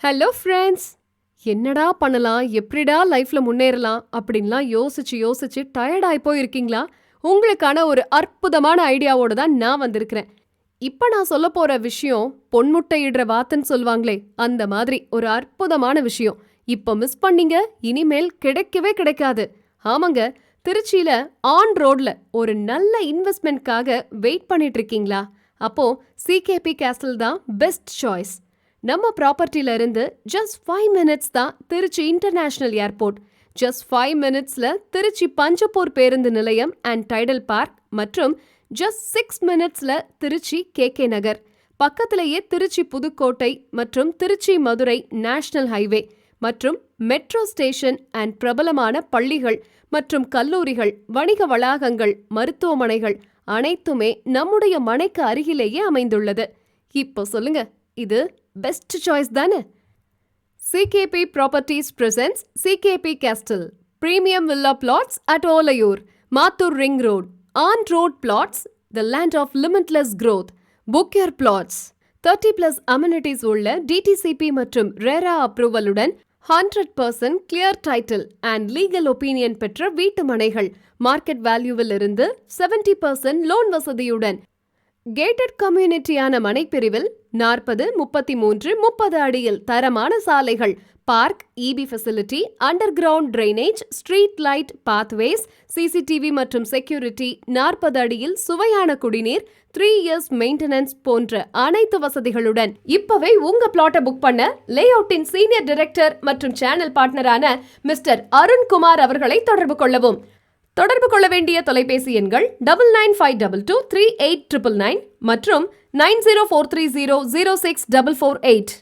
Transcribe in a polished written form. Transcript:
Hello friends! என்னடா பண்ணலாம், எப்படிடா லைஃப்ல முன்னேறலாம் அப்படின்லாம் யோசிச்சு யோசிச்சு டயர்ட் ஆயி போயிருக்கீங்களா? உங்களுக்கான ஒரு அற்புதமான ஐடியாவோட தான் நான் வந்திருக்கிறேன். இப்ப நான் சொல்லப் போற விஷயம் பொன்முட்டையிடுற வாத்துன்னு சொல்லுவாங்களே, அந்த மாதிரி ஒரு அற்புதமான விஷயம். இப்ப மிஸ் பண்ணீங்க, இனிமேல் கிடைக்கவே கிடைக்காது. ஆமாங்க, திருச்சியில ஆன் ரோட்ல ஒரு நல்ல இன்வெஸ்ட்மெண்ட்காக வெயிட் பண்ணிட்டு இருக்கீங்களா? அப்போ சிகேபி கேஸ்டில் தான் பெஸ்ட் சாய்ஸ். நம்ம ப்ராப்பர்ட்டில இருந்து ஜஸ்ட் 5 மினிட்ஸ் தான் திருச்சி இன்டர்நேஷனல் ஏர்போர்ட். ஜஸ்ட் 5 மினிட்ஸ்ல திருச்சி பஞ்சப்பூர் பேருந்து நிலையம் அண்ட் டைடல் பார்க் மற்றும் ஜஸ்ட் 6 மினிட்ஸ்ல திருச்சி கேகே நகர். பக்கத்திலேயே திருச்சி புதுக்கோட்டை மற்றும் திருச்சி மதுரை நேஷனல் ஹைவே மற்றும் மெட்ரோ ஸ்டேஷன் அண்ட் பிரபலமான பள்ளிகள் மற்றும் கல்லூரிகள், வணிக வளாகங்கள், மருத்துவமனைகள் அனைத்துமே நம்முடைய மனைக்கு அருகிலேயே அமைந்துள்ளது. இப்போ சொல்லுங்க, இது பெஸ்ட் சாய்ஸ் தானே? CKP Properties presents CKP Castle Premium Villa Plots at Olayur, Mathur Ring Road. On-road plots, the land of limitless growth. Book your plots. 30+ amenities உள்ள DTCP மற்றும் RERA அப்ரூவலுடன் 100% clear title and legal opinion பெற்ற வீட்டு மனைகள். Market வேல்யூவில் இருந்து 70% loan வசதியுடன். Gated கம்யூனிட்டியான மனைப்பிரிவில் 40, 33, 30 அடியில் தரமான சாலைகள், park, EB facility, under ground drainage, street light, pathways, CCTV மற்றும் செக்யூரிட்டி, 40 அடியில் சுவையான குடிநீர், 3 இயர்ஸ் மெயின்டெனன்ஸ் போன்ற அனைத்து வசதிகளுடன். இப்பவே உங்க பிளாட்டை புக் பண்ண லேஅவுட்டின் சீனியர் டைரக்டர் மற்றும் சேனல் பார்ட்னரான மிஸ்டர் அருண்குமார் அவர்களை தொடர்பு கொள்ளவும். தொடர்பு கொள்ள வேண்டிய தொலைபேசி எண்கள் 9952238999 மற்றும் 9043006448.